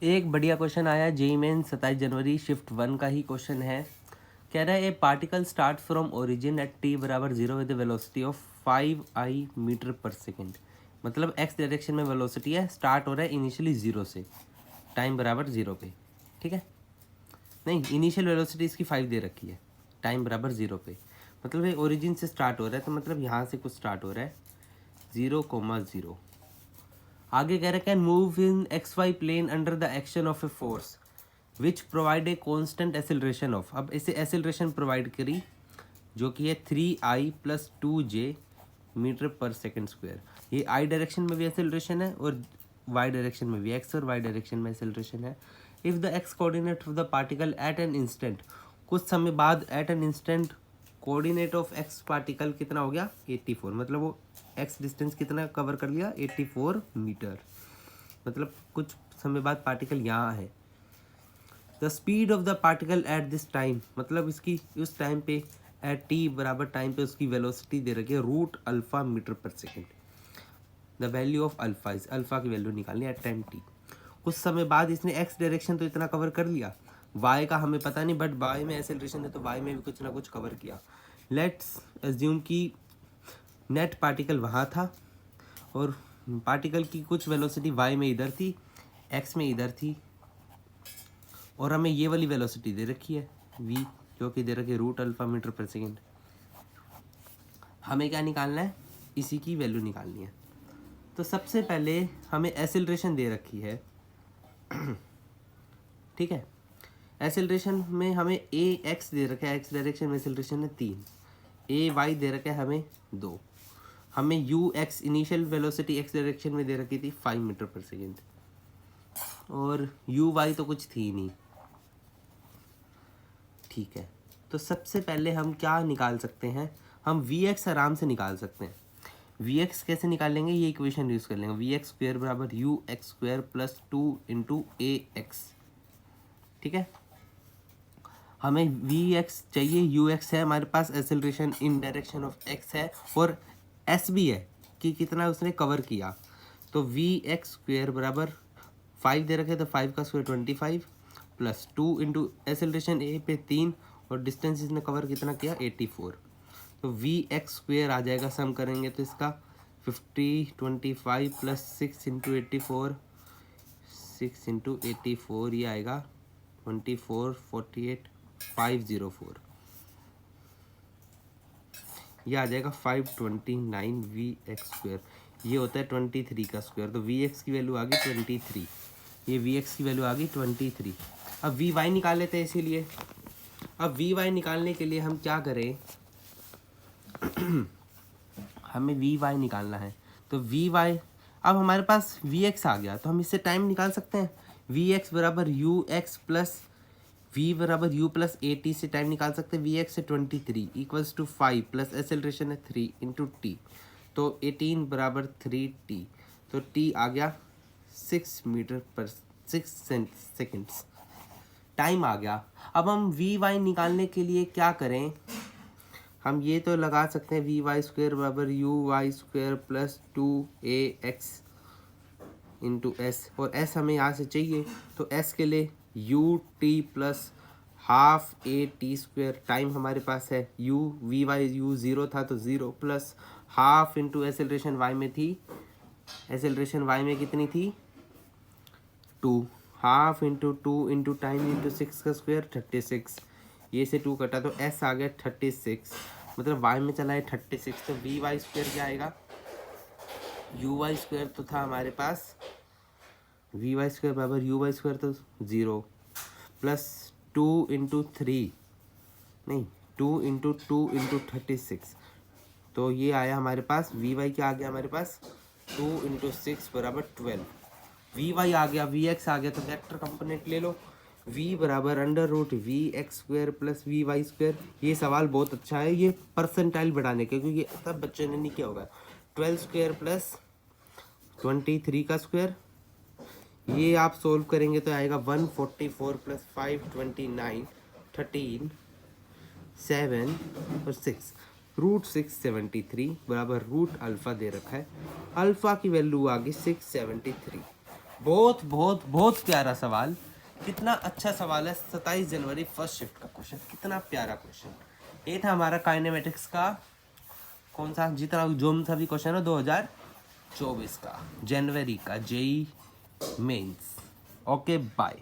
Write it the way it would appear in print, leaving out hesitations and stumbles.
एक बढ़िया क्वेश्चन आया जेई मेन 27 जनवरी शिफ्ट 1 का ही क्वेश्चन है। कह रहा है ए particle start from origin at T बराबर 0 विद वेलोसिटी ऑफ 5 मीटर पर सेकेंड। मतलब एक्स डायरेक्शन में वेलोसिटी है, स्टार्ट हो रहा है इनिशियली 0 से, टाइम बराबर 0 पे। ठीक है, नहीं इनिशियल वेलोसिटी इसकी 5 दे रखी है, टाइम बराबर 0 पे। मतलब ये ओरिजिन से स्टार्ट हो रहा है, तो मतलब यहाँ से कुछ स्टार्ट हो रहा है 0,0। आगे कह रहा है can move in X Y plane under the action of a force which provide a constant acceleration of. अब इसे एसिलरेशन प्रोवाइड करी जो कि है 3I+2J मीटर पर सेकेंड स्क्वायर। ये आई डायरेक्शन में भी एसिलरेशन है और वाई डायरेक्शन में भी, एक्स और वाई डायरेक्शन में एसिलरेशन है। If the X coordinate of the particle at an instant, कुछ समय बाद at an instant coordinate of X particle कितना हो गया 84। मतलब वो एक्स डिस्टेंस कितना कवर कर लिया 84 मीटर। मतलब कुछ समय बाद पार्टिकल यहाँ है। The speed of the particle at this time, मतलब इसकी उस टाइम पे एट टी बराबर टाइम पे उसकी वेलोसिटी दे रखी है √α मीटर पर second. The value of alpha, इस अल्फा की वैल्यू निकालनी है एट टाइम टी। कुछ समय बाद इसने एक्स डायरेक्शन तो इतना कवर कर लिया, वाई का हमें पता नहीं, बट वाई में एक्सेलरेशन है तो वाई में भी कुछ ना कुछ कवर किया। लेट्स एज्यूम कि नेट पार्टिकल वहाँ था और पार्टिकल की कुछ वेलोसिटी वाई में इधर थी, एक्स में इधर थी, और हमें ये वाली वेलोसिटी दे रखी है v, जो कि दे रखी है √α मीटर पर सेकेंड। हमें क्या निकालना है, इसी की वैल्यू निकालनी है। तो सबसे पहले हमें एसिलरेशन दे रखी है, ठीक है। एसिलरेशन में हमें ए एक्स दे रखा है, एक्स डायरेक्शन में एसिलरेशन है 3, ए वाई दे रखा है हमें 2, हमें you x initial velocity x direction में दे रखी थी 5 मीटर पर सेकेंड, और यू वाई तो कुछ थी नहीं। ठीक है, तो सबसे पहले हम क्या निकाल सकते हैं, हम वी एक्स आराम से निकाल सकते हैं। वी एक्स कैसे निकालेंगे, ये इक्वेशन यूज़ कर लेंगे, वी एक्स स्क्वेयर बराबर U X square plus 2 into A X. ठीक है, हमें वी एक्स चाहिए, यू एक्स है हमारे पास, acceleration in direction of X है, और एस भी है कि कितना उसने कवर किया। तो वी एक्स स्क्वेयर बराबर 5 दे रखे तो 5 का स्क्वायर 25 प्लस 2 इंटू एसेलरेशन ए पे 3, और डिस्टेंस इसने कवर कितना किया 84। तो वी एक्स स्क्वेयर आ जाएगा, सम करेंगे तो इसका 50 25 प्लस 6 इंटू 84, 6 इंटू 84 ये आएगा 24 48 504, ये आ जाएगा 529 वी एक्स स्क्वेयर। ये होता है 23 का स्क्वायर, तो वी एक्स की वैल्यू आ गई 23, ये वी एक्स की वैल्यू आ गई 23। अब वी वाई निकाल लेते हैं इसीलिए। अब वी वाई निकालने के लिए हम क्या करें, हमें वी वाई निकालना है। तो वी वाई, अब हमारे पास वी एक्स आ गया तो हम इससे टाइम निकाल सकते हैं। वी एक्स बराबर यू एक्स प्लस वी बराबर यू प्लस ए टी से टाइम निकाल सकते हैं। वी एक्स से 23 इक्वल्स टू 5 प्लस एसेलरेशन है 3 इंटू टी, तो 18 बराबर 3t, तो t आ गया 6 मीटर पर 6 सेकेंड्स, टाइम आ गया। अब हम वी वाई निकालने के लिए क्या करें, हम ये तो लगा सकते हैं वी वाई स्क्वेयर बराबर U Y square plus 2ax into S, और एस हमें यहाँ से चाहिए, तो एस के लिए U T plus half A T square, time हमारे पास है यू वी वाई यू 0 था तो 0 plus half into acceleration Y में थी, एसेलरेशन वाई में कितनी थी 2, half into 2 into time into 6 का स्क्वायर 36, ये से 2 कटा तो एस आ गया 36, मतलब वाई में चला है 36, तो वी वाई स्क्वायर क्या आएगा, यू वाई स्क्वायर तो था हमारे पास, वी वाई स्क्वायर बराबर यू वाई स्क्वायर तो 0 प्लस 2 इंटू 3, नहीं 2 इंटू 2 इंटू 36, तो ये आया हमारे पास वी वाई क्या आ गया हमारे पास 2 इंटू 6 बराबर 12। वी वाई आ गया, वी एक्स आ गया, तो वेक्टर कंपोनेंट ले लो, वी बराबर under root V X square plus V Y square. ये सवाल बहुत अच्छा है, ये परसेंटाइल बढ़ाने के, क्योंकि सब बच्चों ने नहीं किया होगा। 12 स्क्वायर प्लस 23 का स्क्वायर, ये आप सोल्व करेंगे तो आएगा 144 प्लस 529 13 7 और 6, √673 बराबर रूट अल्फ़ा दे रखा है, अल्फ़ा की वैल्यू आ गई 673। बहुत बहुत बहुत प्यारा सवाल, कितना अच्छा सवाल है। 27 जनवरी फर्स्ट शिफ्ट का क्वेश्चन, कितना प्यारा क्वेश्चन। ये था हमारा काइनेमेटिक्स का कौन सा, जितना जो सा भी क्वेश्चन है 2024 का जनवरी का जेई मेंस। Okay bye.